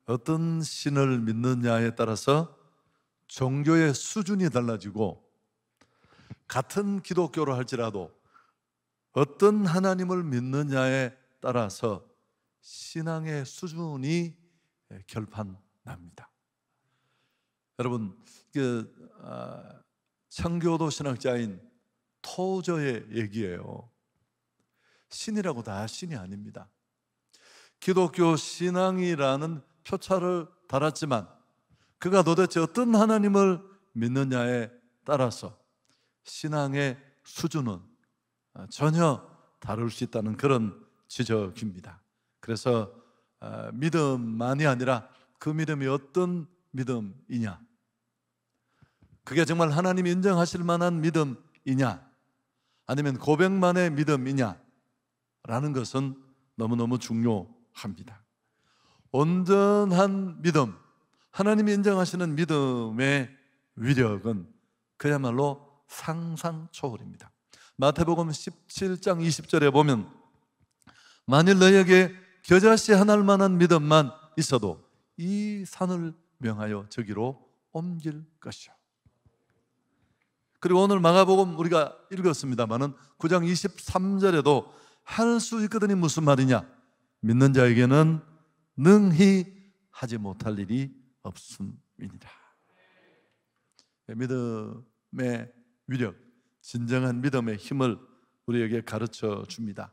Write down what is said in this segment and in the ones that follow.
어떤 신을 믿느냐에 따라서 종교의 수준이 달라지고, 같은 기독교로 할지라도 어떤 하나님을 믿느냐에 따라서 신앙의 수준이 결판납니다. 여러분, 청교도 신학자인 토저의 얘기예요. 신이라고 다 신이 아닙니다. 기독교 신앙이라는 표차를 달았지만 그가 도대체 어떤 하나님을 믿느냐에 따라서 신앙의 수준은 전혀 다를 수 있다는 그런 지적입니다. 그래서 믿음만이 아니라 그 믿음이 어떤 믿음이냐, 그게 정말 하나님이 인정하실 만한 믿음이냐, 아니면 고백만의 믿음이냐 라는 것은 너무너무 중요합니다. 온전한 믿음, 하나님이 인정하시는 믿음의 위력은 그야말로 상상 초월입니다. 마태복음 17장 20절에 보면 만일 너희에게 겨자씨 하나일 만한 믿음만 있어도 이 산을 명하여 저기로 옮길 것이요. 그리고 오늘 마가복음 우리가 읽었습니다마는 9장 23절에도 할 수 있거든이 무슨 말이냐, 믿는 자에게는 능히 하지 못할 일이 없음이니라. 믿음의 위력, 진정한 믿음의 힘을 우리에게 가르쳐 줍니다.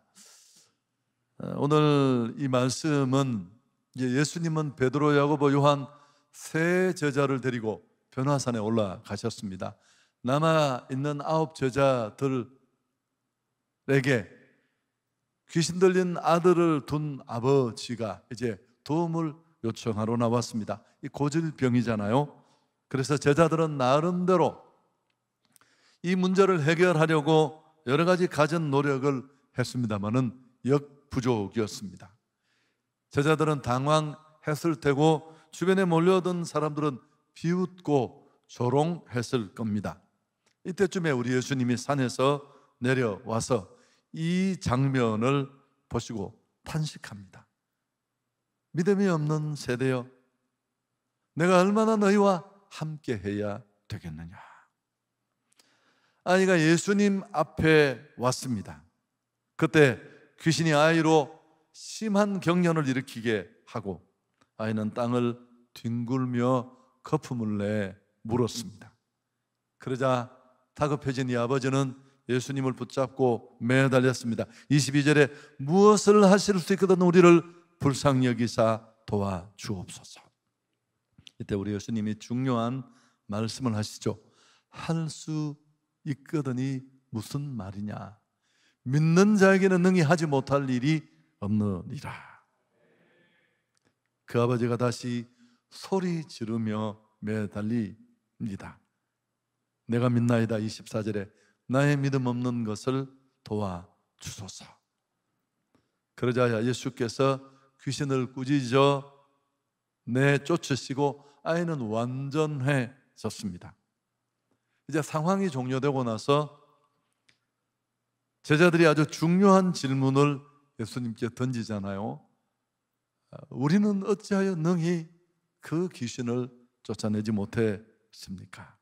오늘 이 말씀은 예수님은 베드로, 야고보, 요한 세 제자를 데리고 변화산에 올라가셨습니다. 남아있는 9 제자들에게 귀신 들린 아들을 둔 아버지가 이제 도움을 요청하러 나왔습니다. 이 고질병이잖아요. 그래서 제자들은 나름대로 이 문제를 해결하려고 여러 가지 가진 노력을 했습니다마는 역부족이었습니다. 제자들은 당황했을 테고 주변에 몰려든 사람들은 비웃고 조롱했을 겁니다. 이때쯤에 우리 예수님이 산에서 내려와서 이 장면을 보시고 탄식합니다. 믿음이 없는 세대여, 내가 얼마나 너희와 함께 해야 되겠느냐. 아이가 예수님 앞에 왔습니다. 그때 귀신이 아이로 심한 경련을 일으키게 하고 아이는 땅을 뒹굴며 거품을 내 물었습니다. 그러자 다급해진 이 아버지는 예수님을 붙잡고 매달렸습니다. 22절에 무엇을 하실 수 있거든 우리를 불쌍히 여기사 도와주옵소서. 이때 우리 예수님이 중요한 말씀을 하시죠. 할 수 있거든이 무슨 말이냐, 믿는 자에게는 능히 하지 못할 일이 없느니라. 그 아버지가 다시 소리 지르며 매달립니다. 내가 믿나이다. 24절에 나의 믿음 없는 것을 도와주소서. 그러자 예수께서 귀신을 꾸짖어 내쫓으시고 아이는 완전해졌습니다. 이제 상황이 종료되고 나서 제자들이 아주 중요한 질문을 예수님께 던지잖아요. 우리는 어찌하여 능히 그 귀신을 쫓아내지 못했습니까?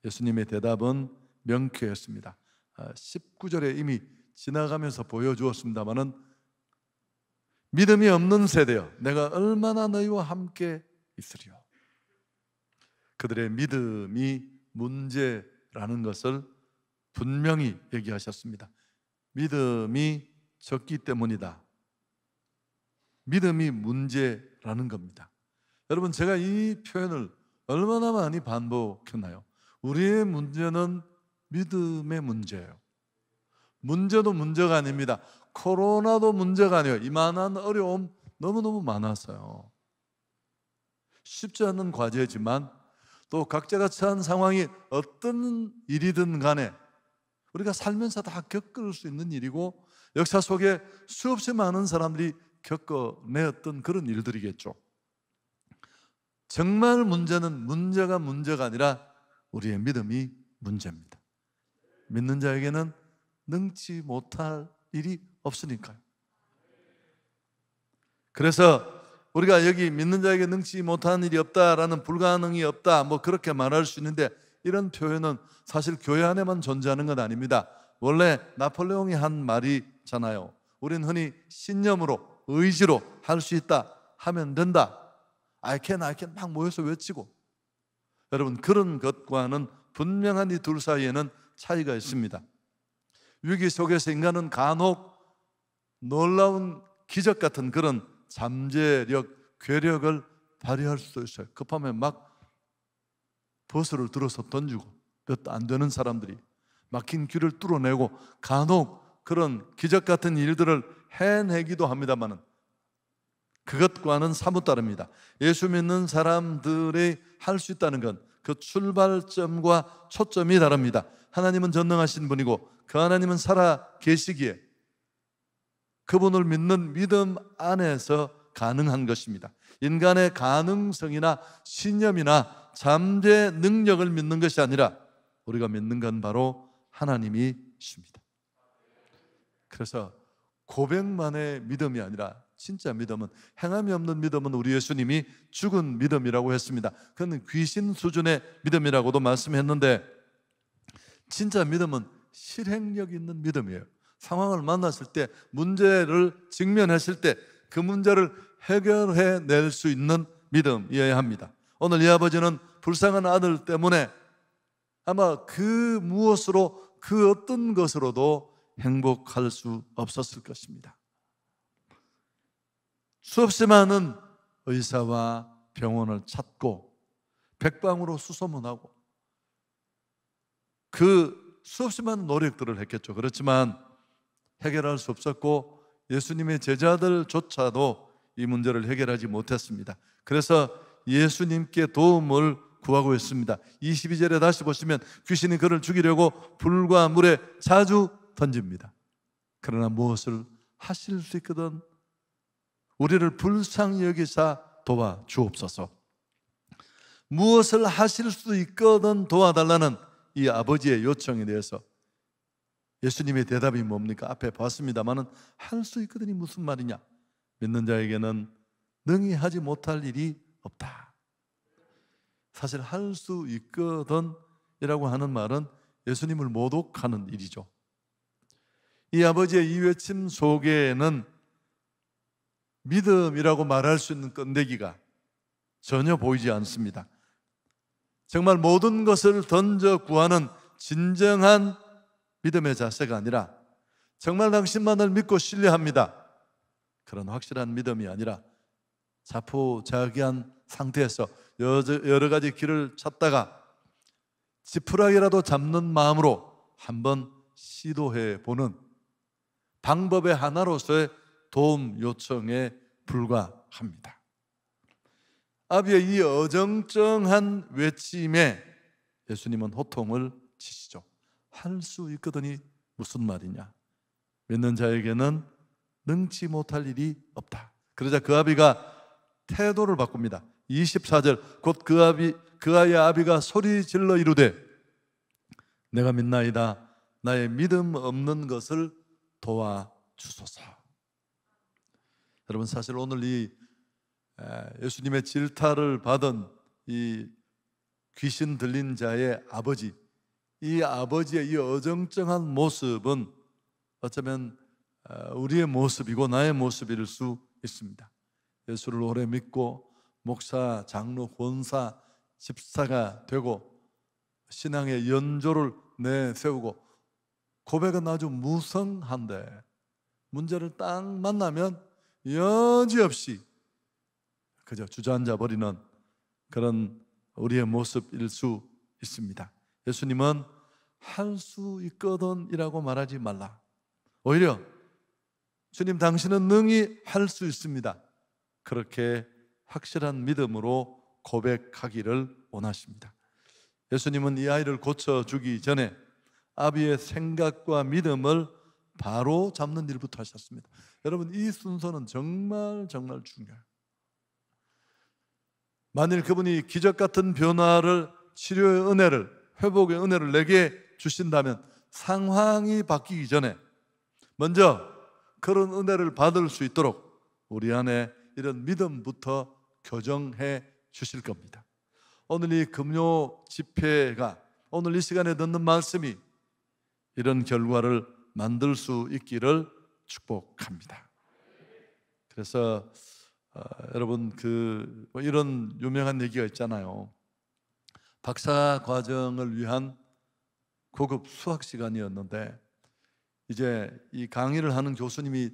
예수님의 대답은 명쾌했습니다. 19절에 이미 지나가면서 보여주었습니다마는 믿음이 없는 세대여, 내가 얼마나 너희와 함께 있으리요. 그들의 믿음이 문제라는 것을 분명히 얘기하셨습니다. 믿음이 적기 때문이다. 믿음이 문제라는 겁니다. 여러분, 제가 이 표현을 얼마나 많이 반복했나요? 우리의 문제는 믿음의 문제예요. 문제도 문제가 아닙니다. 코로나도 문제가 아니에요. 이만한 어려움 너무너무 많았어요. 쉽지 않은 과제지만 또 각자가 처한 상황이 어떤 일이든 간에 우리가 살면서 다 겪을 수 있는 일이고 역사 속에 수없이 많은 사람들이 겪어내었던 그런 일들이겠죠. 정말 문제는 문제가 아니라 우리의 믿음이 문제입니다. 믿는 자에게는 능치 못할 일이 없으니까요. 그래서 우리가 여기 믿는 자에게 능치 못한 일이 없다라는 불가능이 없다 뭐 그렇게 말할 수 있는데, 이런 표현은 사실 교회 안에만 존재하는 건 아닙니다. 원래 나폴레옹이 한 말이잖아요. 우린 흔히 신념으로, 의지로 할 수 있다, 하면 된다, I can 막 모여서 외치고. 여러분, 그런 것과는 분명한 이 둘 사이에는 차이가 있습니다. 위기 속에서 인간은 간혹 놀라운 기적 같은 그런 잠재력, 괴력을 발휘할 수도 있어요. 급하면 막 버스를 들어서 던지고, 몇 안 되는 사람들이 막힌 길을 뚫어내고, 간혹 그런 기적 같은 일들을 해내기도 합니다만은 그것과는 사뭇 다릅니다. 예수 믿는 사람들이 할 수 있다는 건 그 출발점과 초점이 다릅니다. 하나님은 전능하신 분이고 그 하나님은 살아 계시기에 그분을 믿는 믿음 안에서 가능한 것입니다. 인간의 가능성이나 신념이나 잠재 능력을 믿는 것이 아니라 우리가 믿는 건 바로 하나님이십니다. 그래서 고백만의 믿음이 아니라 진짜 믿음은, 행함이 없는 믿음은 우리 예수님이 죽은 믿음이라고 했습니다. 그건 귀신 수준의 믿음이라고도 말씀했는데, 진짜 믿음은 실행력 있는 믿음이에요. 상황을 만났을 때, 문제를 직면했을 때 그 문제를 해결해낼 수 있는 믿음이어야 합니다. 오늘 이 아버지는 불쌍한 아들 때문에 아마 그 무엇으로, 그 어떤 것으로도 행복할 수 없었을 것입니다. 수없이 많은 의사와 병원을 찾고 백방으로 수소문하고 그 수없이 많은 노력들을 했겠죠. 그렇지만 해결할 수 없었고 예수님의 제자들조차도 이 문제를 해결하지 못했습니다. 그래서 예수님께 도움을 구하고 있습니다. 22절에 다시 보시면 귀신이 그를 죽이려고 불과 물에 자주 던집니다. 그러나 무엇을 하실 수 있거든 우리를 불쌍히 여기사 도와주옵소서. 무엇을 하실 수 있거든 도와달라는 이 아버지의 요청에 대해서 예수님의 대답이 뭡니까? 앞에 봤습니다마는 할 수 있거든이 무슨 말이냐? 믿는 자에게는 능히 하지 못할 일이 없다. 사실 할 수 있거든 이라고 하는 말은 예수님을 모독하는 일이죠. 이 아버지의 이 외침 속에는 믿음이라고 말할 수 있는 건데기가 전혀 보이지 않습니다. 정말 모든 것을 던져 구하는 진정한 믿음의 자세가 아니라 정말 당신만을 믿고 신뢰합니다, 그런 확실한 믿음이 아니라 자포자기한 상태에서 여러 가지 길을 찾다가 지푸라기라도 잡는 마음으로 한번 시도해 보는 방법의 하나로서의 도움 요청에 불과합니다. 아비의 이 어정쩡한 외침에 예수님은 호통을 치시죠. 할 수 있거든이 무슨 말이냐? 믿는 자에게는 능치 못할 일이 없다. 그러자 그 아비가 태도를 바꿉니다. 24절 곧 그 아이의 아비가 소리 질러 이르되 내가 믿나이다. 나의 믿음 없는 것을 도와주소서. 여러분, 사실 오늘 이 예수님의 질타를 받은 이 귀신 들린 자의 아버지, 이 아버지의 이 어정쩡한 모습은 어쩌면 우리의 모습이고 나의 모습일 수 있습니다. 예수를 오래 믿고 목사, 장로, 권사, 집사가 되고 신앙의 연조를 내세우고 고백은 아주 무성한데 문제를 딱 만나면 여지없이 그저 주저앉아 버리는 그런 우리의 모습일 수 있습니다. 예수님은 할 수 있거든 이라고 말하지 말라. 오히려 주님 당신은 능히 할 수 있습니다, 그렇게 확실한 믿음으로 고백하기를 원하십니다. 예수님은 이 아이를 고쳐주기 전에 아비의 생각과 믿음을 바로 잡는 일부터 하셨습니다. 여러분, 이 순서는 정말 중요해요. 만일 그분이 기적 같은 변화를, 치료의 은혜를, 회복의 은혜를 내게 주신다면 상황이 바뀌기 전에 먼저 그런 은혜를 받을 수 있도록 우리 안에 이런 믿음부터 교정해 주실 겁니다. 오늘 이 금요 집회가, 오늘 이 시간에 듣는 말씀이 이런 결과를 만들 수 있기를 축복합니다. 그래서 여러분 이런 유명한 얘기가 있잖아요. 박사 과정을 위한 고급 수학 시간이었는데 이제 이 강의를 하는 교수님이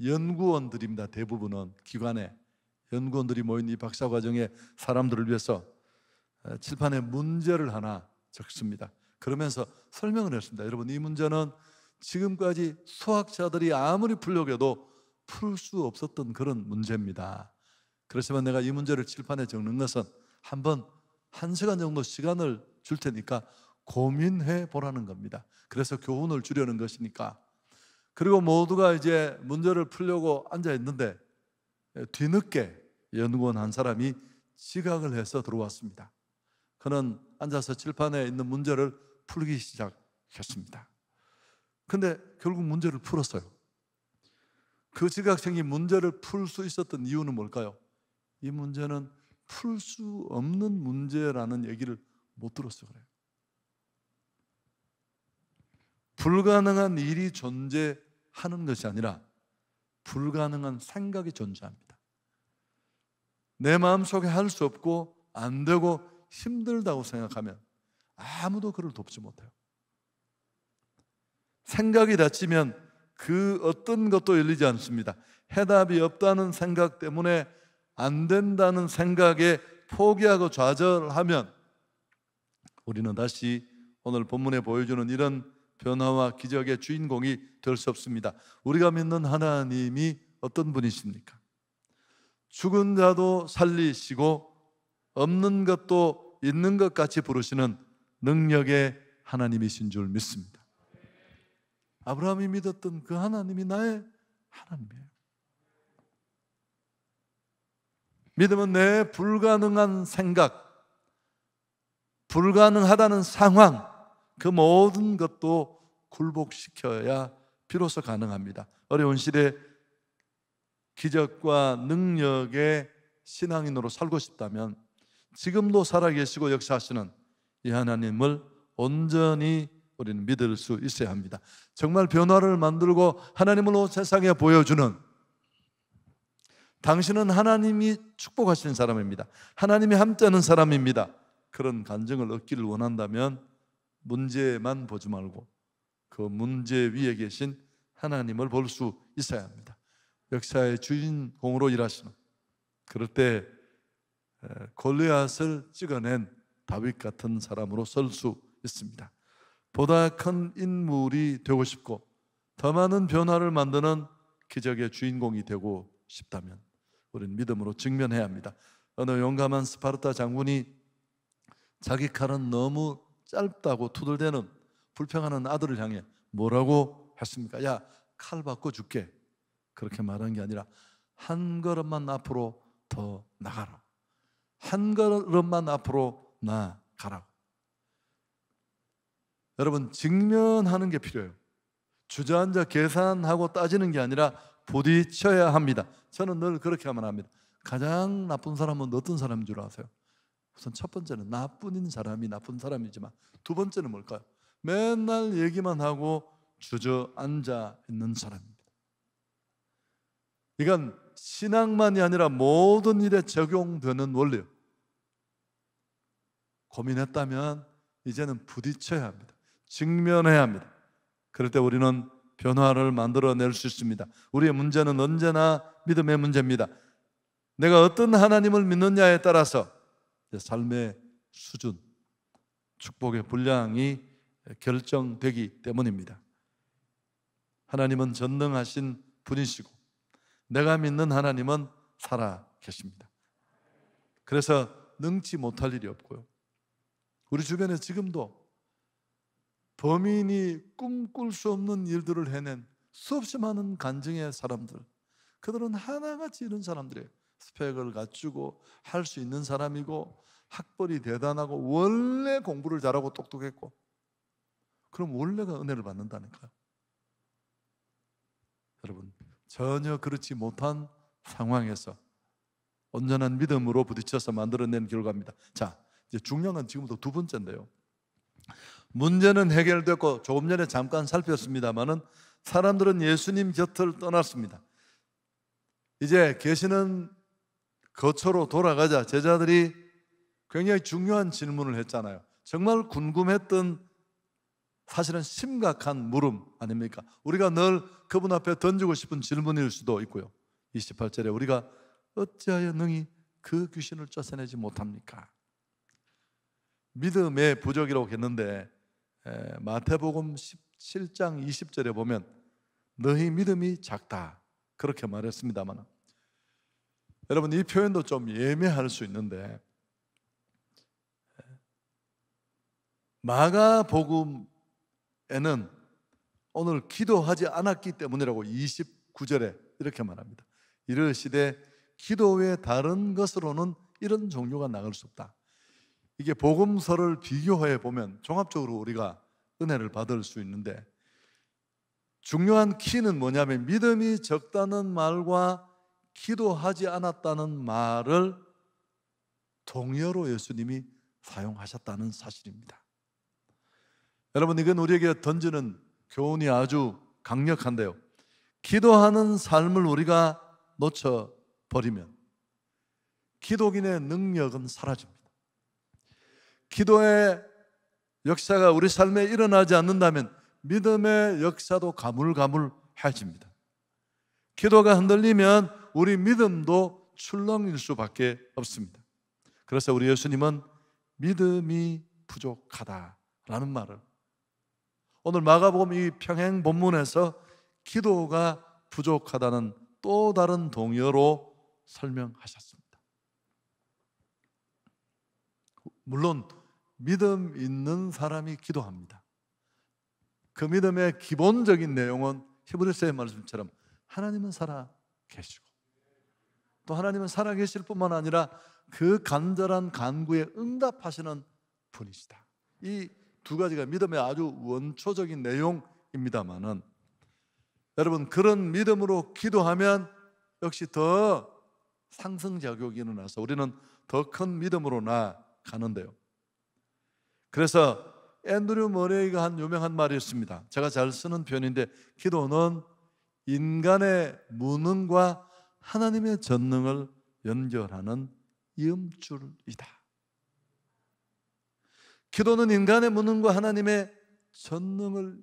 연구원들입니다. 대부분은 기관에 연구원들이 모인 이 박사 과정의 사람들을 위해서 칠판에 문제를 하나 적습니다. 그러면서 설명을 했습니다. 여러분, 이 문제는 지금까지 수학자들이 아무리 풀려고 해도 풀 수 없었던 그런 문제입니다. 그렇지만 내가 이 문제를 칠판에 적는 것은 한번 1시간 정도 시간을 줄 테니까 고민해 보라는 겁니다. 그래서 교훈을 주려는 것이니까. 그리고 모두가 이제 문제를 풀려고 앉아 있는데 뒤늦게 연구원 한 사람이 지각을 해서 들어왔습니다. 그는 앉아서 칠판에 있는 문제를 풀기 시작했습니다. 근데 결국 문제를 풀었어요. 그 지각생이 문제를 풀 수 있었던 이유는 뭘까요? 이 문제는 풀 수 없는 문제라는 얘기를 못 들었어 그래요. 불가능한 일이 존재하는 것이 아니라 불가능한 생각이 존재합니다. 내 마음속에 할 수 없고 안 되고 힘들다고 생각하면 아무도 그를 돕지 못해요. 생각이 닫히면 그 어떤 것도 열리지 않습니다. 해답이 없다는 생각 때문에 안 된다는 생각에 포기하고 좌절하면 우리는 다시 오늘 본문에 보여주는 이런 변화와 기적의 주인공이 될 수 없습니다. 우리가 믿는 하나님이 어떤 분이십니까? 죽은 자도 살리시고 없는 것도 있는 것 같이 부르시는 능력의 하나님이신 줄 믿습니다. 아브라함이 믿었던 그 하나님이 나의 하나님이에요. 믿음은 내 불가능한 생각, 불가능하다는 상황, 그 모든 것도 굴복시켜야 비로소 가능합니다. 어려운 시대에 기적과 능력의 신앙인으로 살고 싶다면 지금도 살아계시고 역사하시는 이 하나님을 온전히 우리는 믿을 수 있어야 합니다. 정말 변화를 만들고 하나님을 온 세상에 보여주는, 당신은 하나님이 축복하시는 사람입니다. 하나님이 함께하는 사람입니다. 그런 간증을 얻기를 원한다면 문제만 보지 말고 그 문제 위에 계신 하나님을 볼 수 있어야 합니다. 역사의 주인공으로 일하시는, 그럴 때 골리앗을 찍어낸 다윗 같은 사람으로 설 수 있습니다. 보다 큰 인물이 되고 싶고 더 많은 변화를 만드는 기적의 주인공이 되고 싶다면 우리는 믿음으로 직면해야 합니다. 어느 용감한 스파르타 장군이 자기 칼은 너무 짧다고 투덜대는 불평하는 아들을 향해 뭐라고 했습니까? 야, 칼 바꿔줄게. 그렇게 말한 게 아니라 한 걸음만 앞으로 더 나가라. 한 걸음만 앞으로 나가라. 여러분, 직면하는 게 필요해요. 주저앉아 계산하고 따지는 게 아니라 부딪혀야 합니다. 저는 늘 그렇게 하면 합니다. 가장 나쁜 사람은 어떤 사람인 줄 아세요? 우선 첫 번째는 나쁜 사람이 나쁜 사람이지만 두 번째는 뭘까요? 맨날 얘기만 하고 주저앉아 있는 사람입니다. 이건 신앙만이 아니라 모든 일에 적용되는 원리예요. 고민했다면 이제는 부딪혀야 합니다. 직면해야 합니다. 그럴 때 우리는 변화를 만들어낼 수 있습니다. 우리의 문제는 언제나 믿음의 문제입니다. 내가 어떤 하나님을 믿느냐에 따라서 삶의 수준, 축복의 분량이 결정되기 때문입니다. 하나님은 전능하신 분이시고 내가 믿는 하나님은 살아 계십니다. 그래서 능치 못할 일이 없고요. 우리 주변에 지금도 범인이 꿈꿀 수 없는 일들을 해낸 수없이 많은 간증의 사람들, 그들은 하나같이 이런 사람들이에요. 스펙을 갖추고 할 수 있는 사람이고 학벌이 대단하고 원래 공부를 잘하고 똑똑했고, 그럼 원래가 은혜를 받는다니까요. 여러분, 전혀 그렇지 못한 상황에서 온전한 믿음으로 부딪혀서 만들어낸 결과입니다. 자, 이제 중요한 건 지금부터 두 번째인데요. 문제는 해결됐고 조금 전에 잠깐 살폈습니다마는 사람들은 예수님 곁을 떠났습니다. 이제 계시는 거처로 돌아가자 제자들이 굉장히 중요한 질문을 했잖아요. 정말 궁금했던, 사실은 심각한 물음 아닙니까? 우리가 늘 그분 앞에 던지고 싶은 질문일 수도 있고요. 28절에 우리가 어찌하여 능히 그 귀신을 쫓아내지 못합니까? 믿음의 부족이라고 했는데 마태복음 17장 20절에 보면 너희 믿음이 작다 그렇게 말했습니다만, 여러분 이 표현도 좀 예매할 수 있는데 마가복음에는 오늘 기도하지 않았기 때문이라고 29절에 이렇게 말합니다. 이르시되 기도 외에 다른 것으로는 이런 종류가 나갈 수 없다. 이게 복음서를 비교해 보면 종합적으로 우리가 은혜를 받을 수 있는데, 중요한 키는 뭐냐면 믿음이 적다는 말과 기도하지 않았다는 말을 동의어로 예수님이 사용하셨다는 사실입니다. 여러분 이건 우리에게 던지는 교훈이 아주 강력한데요. 기도하는 삶을 우리가 놓쳐버리면 기도인의 능력은 사라집니다. 기도의 역사가 우리 삶에 일어나지 않는다면 믿음의 역사도 가물가물해집니다. 기도가 흔들리면 우리 믿음도 출렁일 수밖에 없습니다. 그래서 우리 예수님은 믿음이 부족하다라는 말을 오늘 마가복음 이 평행 본문에서 기도가 부족하다는 또 다른 동의어로 설명하셨습니다. 물론 믿음 있는 사람이 기도합니다. 그 믿음의 기본적인 내용은 히브리서의 말씀처럼 하나님은 살아 계시고 또 하나님은 살아 계실 뿐만 아니라 그 간절한 간구에 응답하시는 분이시다. 이 두 가지가 믿음의 아주 원초적인 내용입니다만은, 여러분 그런 믿음으로 기도하면 역시 더 상승작용이 일어나서 우리는 더 큰 믿음으로 나아가는데요. 그래서 앤드류 머레이가 한 유명한 말이 있습니다. 제가 잘 쓰는 표현인데, 기도는 인간의 무능과 하나님의 전능을 연결하는 이음줄이다. 기도는 인간의 무능과 하나님의 전능을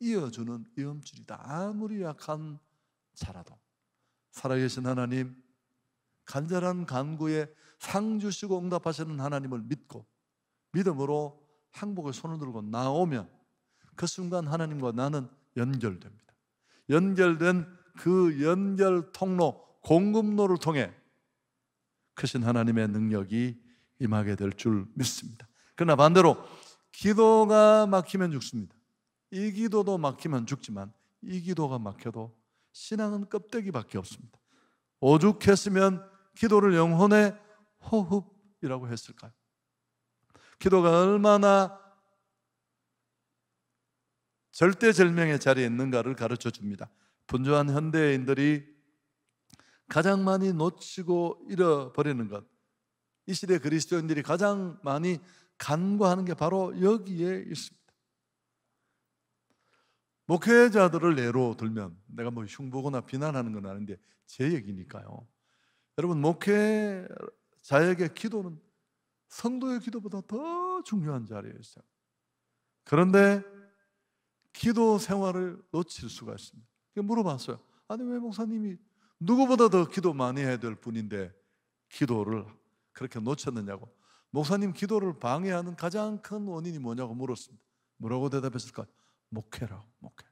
이어주는 이음줄이다. 아무리 약한 자라도 살아계신 하나님, 간절한 간구에 상 주시고 응답하시는 하나님을 믿고 믿음으로 항복에 손을 들고 나오면 그 순간 하나님과 나는 연결됩니다. 연결된 그 연결 통로, 공급로를 통해 크신 하나님의 능력이 임하게 될 줄 믿습니다. 그러나 반대로 기도가 막히면 죽습니다. 이 기도도 막히면 죽지만 이 기도가 막혀도 신앙은 껍데기밖에 없습니다. 오죽했으면 기도를 영혼의 호흡이라고 했을까요? 기도가 얼마나 절대절명의 자리에 있는가를 가르쳐 줍니다. 분주한 현대인들이 가장 많이 놓치고 잃어버리는 것, 이 시대 그리스도인들이 가장 많이 간과하는 게 바로 여기에 있습니다. 목회자들을 예로 들면, 내가 뭐 흉보거나 비난하는 건 아닌데 제 얘기니까요. 여러분 목회자에게 기도는 성도의 기도보다 더 중요한 자리에 있어요. 그런데 기도 생활을 놓칠 수가 있습니다. 물어봤어요. 아니 왜 목사님이 누구보다 더 기도 많이 해야 될 분인데 기도를 그렇게 놓쳤느냐고. 목사님 기도를 방해하는 가장 큰 원인이 뭐냐고 물었습니다. 뭐라고 대답했을까요? 목회라고. 목회.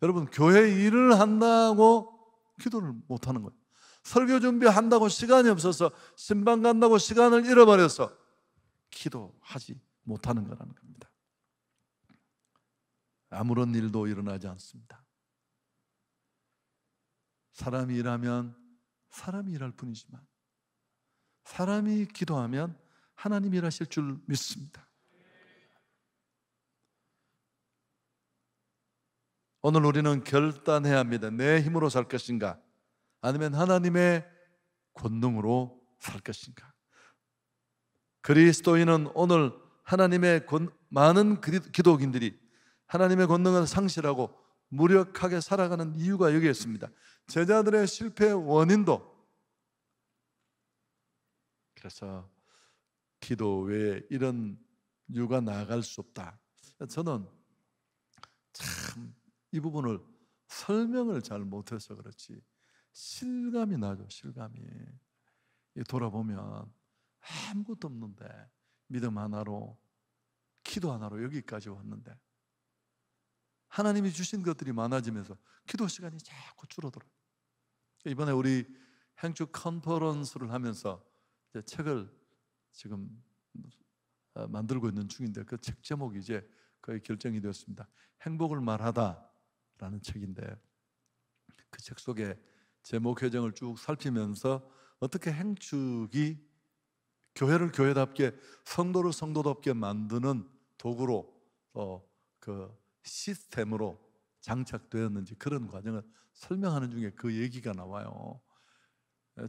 여러분 교회 일을 한다고 기도를 못하는 거예요. 설교 준비한다고 시간이 없어서 신방 간다고 시간을 잃어버려서 기도하지 못하는 거라는 겁니다. 아무런 일도 일어나지 않습니다. 사람이 일하면 사람이 일할 뿐이지만 사람이 기도하면 하나님이 일하실 줄 믿습니다. 오늘 우리는 결단해야 합니다. 내 힘으로 살 것인가 아니면 하나님의 권능으로 살 것인가? 그리스도인은 오늘 하나님의 많은 기독인들이 하나님의 권능을 상실하고 무력하게 살아가는 이유가 여기에 있습니다. 제자들의 실패의 원인도 그래서 기도 외에 이런 이유가 나아갈 수 없다. 저는 참 이 부분을 설명을 잘 못해서 그렇지 실감이 나죠. 실감이. 돌아보면 아무것도 없는데 믿음 하나로 기도 하나로 여기까지 왔는데 하나님이 주신 것들이 많아지면서 기도 시간이 자꾸 줄어들어요. 이번에 우리 행주 컨퍼런스를 하면서 이제 책을 지금 만들고 있는 중인데 그 책 제목이 이제 거의 결정이 되었습니다. 행복을 말하다라는 책인데 그 책 속에 제목 회정을 쭉 살피면서 어떻게 행축이 교회를 교회답게 성도를 성도답게 만드는 도구로 그 시스템으로 장착되었는지 그런 과정을 설명하는 중에 그 얘기가 나와요.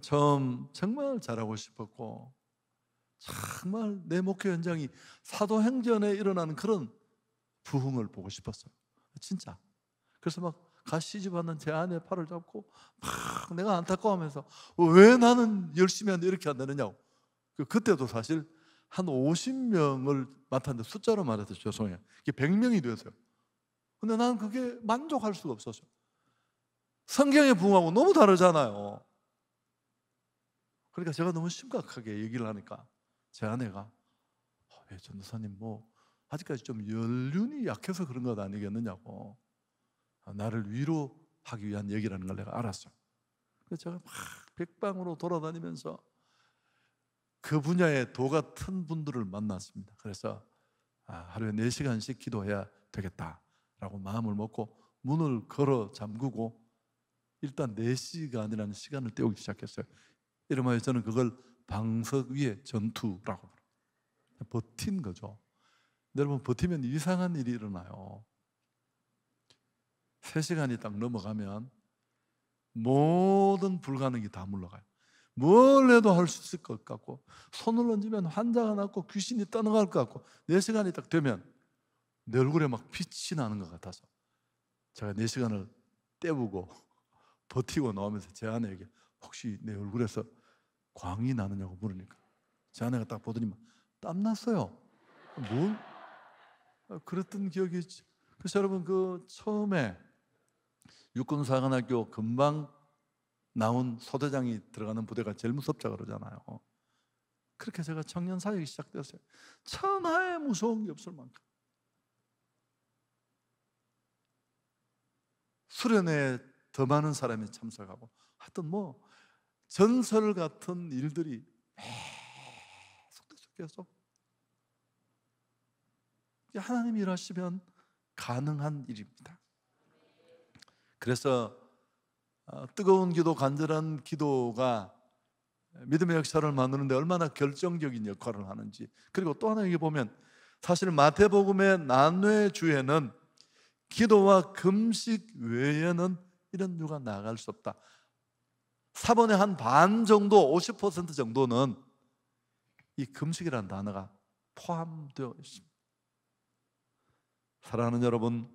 처음 정말 잘하고 싶었고 정말 내 목회 현장이 사도행전에 일어나는 그런 부흥을 보고 싶었어요. 진짜. 그래서 막 가시집 않는 제 아내 팔을 잡고 막 내가 안타까워하면서 왜 나는 열심히 하는데 이렇게 안 되느냐고. 그때도 사실 한 50명을 맡았는데 숫자로 말해서 죄송해요. 이게 100명이 되었어요. 근데 나는 그게 만족할 수가 없었어요. 성경의 부흥하고 너무 다르잖아요. 그러니까 제가 너무 심각하게 얘기를 하니까 제 아내가 전도사님 뭐 아직까지 좀 연륜이 약해서 그런 것 아니겠느냐고 나를 위로하기 위한 얘기라는 걸 내가 알았어요. 그래서 제가 막 백방으로 돌아다니면서 그 분야의 도 같은 분들을 만났습니다. 그래서 하루에 4시간씩 기도해야 되겠다라고 마음을 먹고 문을 걸어 잠그고 일단 4시간이라는 시간을 때우기 시작했어요. 이름하여 저는 그걸 방석 위의 전투라고 부릅니다. 버틴 거죠. 여러분 버티면 이상한 일이 일어나요. 3시간이 딱 넘어가면 모든 불가능이 다 물러가요. 뭘 해도 할 수 있을 것 같고 손을 얹으면 환자가 낫고 귀신이 떠나갈 것 같고 4시간이 딱 되면 내 얼굴에 막 빛이 나는 것 같아서 제가 4시간을 때우고 버티고 나오면서 제 아내에게 혹시 내 얼굴에서 광이 나느냐고 물으니까 제 아내가 딱 보더니만 땀났어요. 뭘? 그랬던 기억이 있지. 그래서 여러분 그 처음에 육군사관학교 금방 나온 소대장이 들어가는 부대가 제일 무섭자 그러잖아요. 그렇게 제가 청년 사역이 시작되었어요. 천하에 무서운 게 없을 만큼 수련회에 더 많은 사람이 참석하고 하여튼 뭐 전설 같은 일들이 계속 하나님이 일하시면 가능한 일입니다. 그래서 뜨거운 기도, 간절한 기도가 믿음의 역사를 만드는데 얼마나 결정적인 역할을 하는지. 그리고 또 하나 여기 보면 사실 마태복음의 난회 주에는 기도와 금식 외에는 이런 이유가 나아갈 수 없다. 4번의 한 반 정도, 50% 정도는 이 금식이라는 단어가 포함되어 있습니다. 사랑하는 여러분,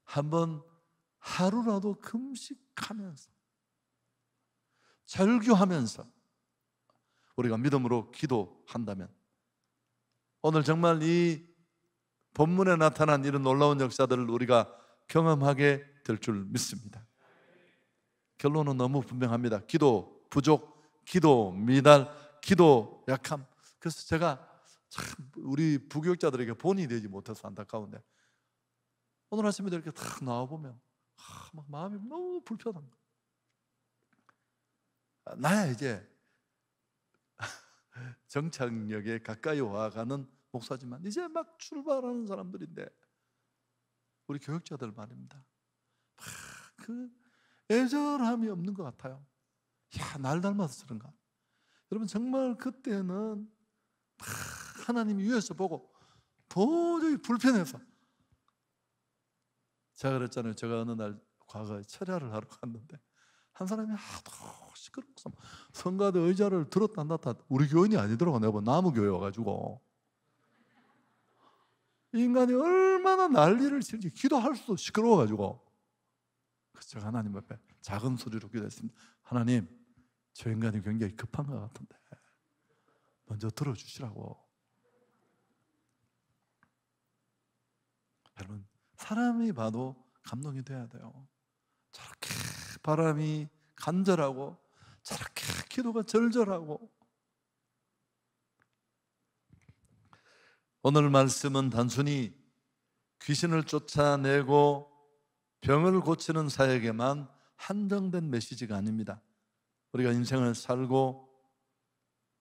한번 하루라도 금식하면서 절규하면서 우리가 믿음으로 기도한다면 오늘 정말 이 본문에 나타난 이런 놀라운 역사들을 우리가 경험하게 될 줄 믿습니다. 결론은 너무 분명합니다. 기도 부족, 기도 미달, 기도 약함. 그래서 제가 참 우리 부교육자들에게 본이 되지 못해서 안타까운데 오늘 아침에도 이렇게 딱 나와보면 막 마음이 너무 불편한 거예요. 나야 이제 정착역에 가까이 와가는 목사지만 이제 막 출발하는 사람들인데 우리 교육자들 말입니다. 그 애절함이 없는 것 같아요. 야, 날 닮아서 그런가? 여러분 정말 그때는 하나님이 위에서 보고 도저히 불편해서 제가 그랬잖아요. 제가 어느 날 과거에 철야를 하러 갔는데 한 사람이 하도 시끄럽고 성가대 의자를 들었다 놨다. 우리 교인이 아니더라고. 내가 나무 교회 와가지고 이 인간이 얼마나 난리를 치는지 기도할 수도 시끄러워가지고 제가 하나님 앞에 작은 소리로 기도했습니다. 하나님, 저 인간이 굉장히 급한 것 같은데 먼저 들어주시라고. 여러분, 사람이 봐도 감동이 돼야 돼요. 저렇게 바람이 간절하고 저렇게 기도가 절절하고. 오늘 말씀은 단순히 귀신을 쫓아내고 병을 고치는 사역에만 한정된 메시지가 아닙니다. 우리가 인생을 살고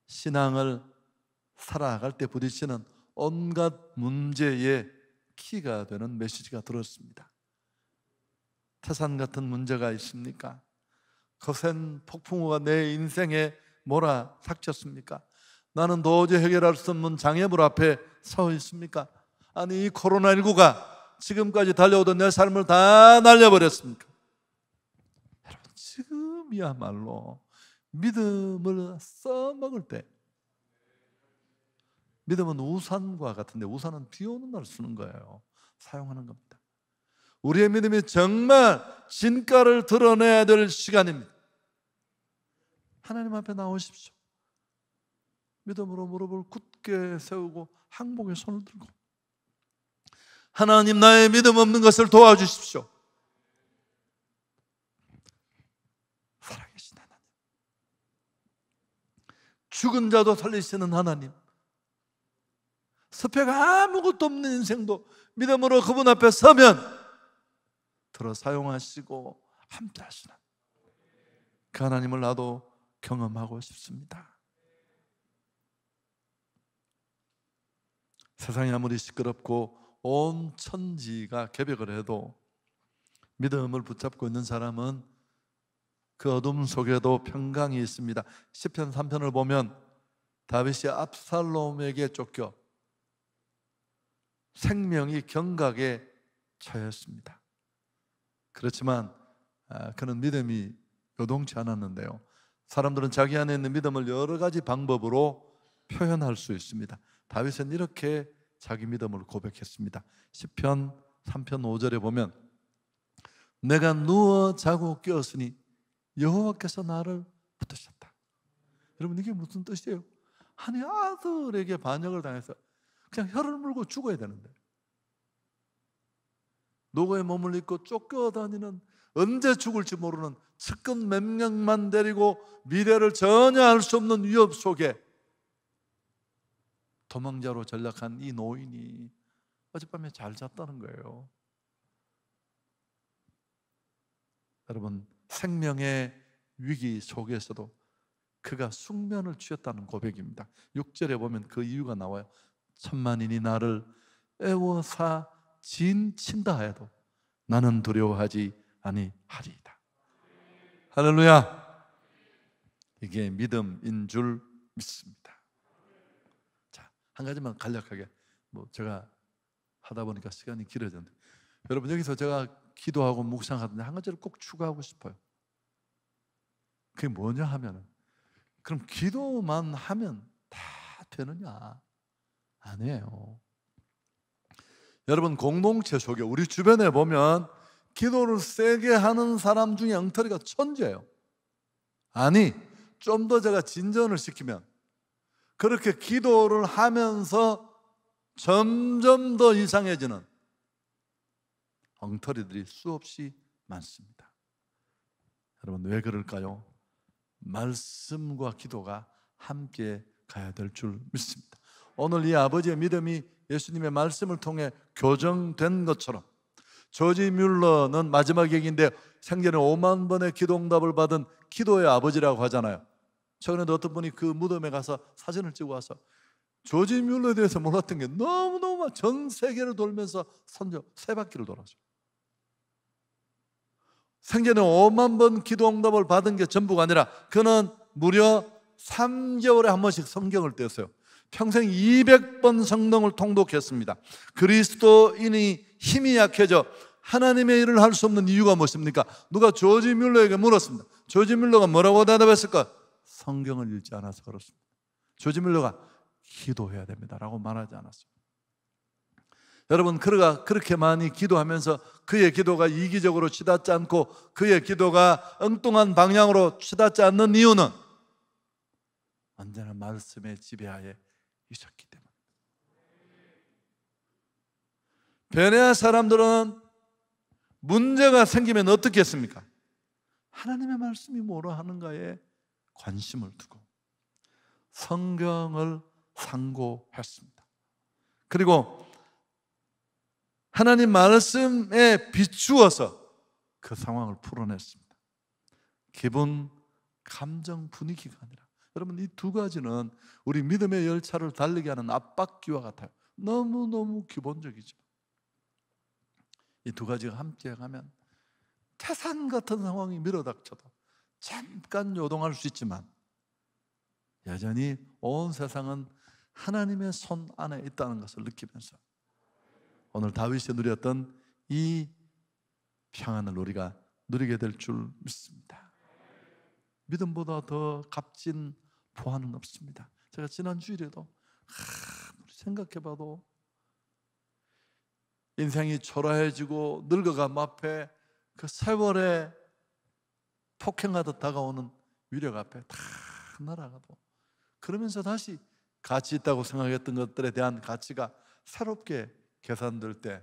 신앙을 살아갈 때 부딪히는 온갖 문제의 키가 되는 메시지가 들었습니다. 태산 같은 문제가 있습니까? 거센 폭풍우가 내 인생에 몰아닥쳤습니까? 나는 도저히 해결할 수 없는 장애물 앞에 서 있습니까? 아니, 이 코로나19가 지금까지 달려오던 내 삶을 다 날려버렸습니까? 여러분, 지금이야말로 믿음을 써먹을 때, 믿음은 우산과 같은데 우산은 비 오는 날 쓰는 거예요. 사용하는 겁니다. 우리의 믿음이 정말 진가를 드러내야 될 시간입니다. 하나님 앞에 나오십시오. 믿음으로 무릎을 굳게 세우고 항복에 손을 들고, 하나님, 나의 믿음 없는 것을 도와주십시오. 살아계신 하나님, 죽은 자도 살리시는 하나님, 스페가 아무것도 없는 인생도 믿음으로 그분 앞에 서면 들어 사용하시고 함께 하시는 그 하나님을 나도 경험하고 싶습니다. 세상이 아무리 시끄럽고 온 천지가 개벽을 해도 믿음을 붙잡고 있는 사람은 그 어둠 속에도 평강이 있습니다. 시편 3편을 보면 다윗이 압살롬에게 쫓겨 생명이 경각에 처했습니다. 그렇지만 그는 믿음이 요동치 않았는데요, 사람들은 자기 안에 있는 믿음을 여러 가지 방법으로 표현할 수 있습니다. 다윗은 이렇게 자기 믿음을 고백했습니다. 시편 3편 5절에 보면 내가 누워 자고 깨었으니 여호와께서 나를 붙드셨다. 여러분, 이게 무슨 뜻이에요? 아니, 아들에게 반역을 당해서 그냥 혀를 물고 죽어야 되는데 노고에 몸을 입고 쫓겨다니는, 언제 죽을지 모르는 측근 몇 명만 데리고 미래를 전혀 알 수 없는 위협 속에 도망자로 전락한 이 노인이 어젯밤에 잘 잤다는 거예요. 여러분, 생명의 위기 속에서도 그가 숙면을 취했다는 고백입니다. 6절에 보면 그 이유가 나와요. 천만인이 나를 애워사 진친다 해도 나는 두려워하지 아니하리이다. 할렐루야. 이게 믿음인 줄 믿습니다. 자, 한 가지만 간략하게, 제가 하다 보니까 시간이 길어졌는데, 여러분, 여기서 제가 기도하고 묵상하던데 한 가지를 꼭 추가하고 싶어요. 그게 뭐냐 하면은, 그럼 기도만 하면 다 되느냐? 아니에요. 여러분, 공동체 속에 우리 주변에 보면 기도를 세게 하는 사람 중에 엉터리가 천재예요. 아니, 좀 더 제가 진전을 시키면 그렇게 기도를 하면서 점점 더 이상해지는 엉터리들이 수없이 많습니다. 여러분, 왜 그럴까요? 말씀과 기도가 함께 가야 될 줄 믿습니다. 오늘 이 아버지의 믿음이 예수님의 말씀을 통해 교정된 것처럼, 조지 뮬러는 마지막 얘기인데 생전에 5만 번의 기도응답을 받은 기도의 아버지라고 하잖아요. 최근에도 어떤 분이 그 무덤에 가서 사진을 찍어 와서 조지 뮬러에 대해서 몰랐던 게 너무너무 전 세계를 돌면서 선교 3바퀴를 돌았죠. 생전에 5만 번 기도응답을 받은 게 전부가 아니라 그는 무려 3개월에 한 번씩 성경을 떼었어요. 평생 200번 성경을 통독했습니다. 그리스도인이 힘이 약해져 하나님의 일을 할 수 없는 이유가 무엇입니까? 누가 조지 뮬러에게 물었습니다. 조지 밀러가 뭐라고 대답했을까? 성경을 읽지 않아서 그렇습니다. 조지 밀러가 기도해야 됩니다라고 말하지 않았습니다. 여러분, 그가 그렇게 많이 기도하면서 그의 기도가 이기적으로 치닫지 않고 그의 기도가 엉뚱한 방향으로 치닫지 않는 이유는 언제나 말씀의 지배하에 있었기 때문입니다. 베레아 사람들은 문제가 생기면 어떻게 했습니까? 하나님의 말씀이 뭐라 하는가에 관심을 두고 성경을 상고했습니다. 그리고 하나님 말씀에 비추어서 그 상황을 풀어냈습니다. 기분, 감정, 분위기가 아니라, 여러분, 이 두 가지는 우리 믿음의 열차를 달리게 하는 앞바퀴와 같아요. 너무너무 기본적이죠. 이 두 가지가 함께 가면 태산 같은 상황이 밀어닥쳐도 잠깐 요동할 수 있지만 여전히 온 세상은 하나님의 손 안에 있다는 것을 느끼면서 오늘 다윗이 누렸던 이 평안을 우리가 누리게 될 줄 믿습니다. 믿음보다 더 값진 보안은 없습니다. 제가 지난 주일에도 생각해봐도 인생이 초라해지고 늙어감 앞에 그 세월에 폭행하듯 다가오는 위력 앞에 다 날아가도, 그러면서 다시 가치 있다고 생각했던 것들에 대한 가치가 새롭게 계산될 때,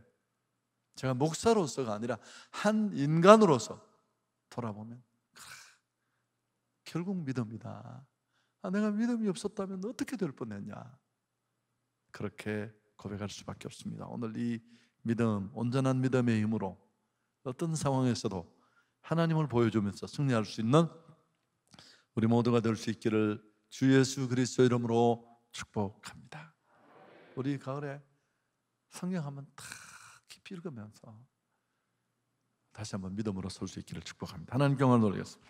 제가 목사로서가 아니라 한 인간으로서 돌아보면 결국 믿음이다. 내가 믿음이 없었다면 어떻게 될 뻔했냐, 그렇게 고백할 수밖에 없습니다. 오늘 이 믿음, 온전한 믿음의 힘으로 어떤 상황에서도 하나님을 보여주면서 승리할 수 있는 우리 모두가 될 수 있기를 주 예수 그리스도 이름으로 축복합니다. 우리 가을에 성경 한번 다 깊이 읽으면서 다시 한번 믿음으로 설 수 있기를 축복합니다. 하나님께 영광을 돌리겠습니다.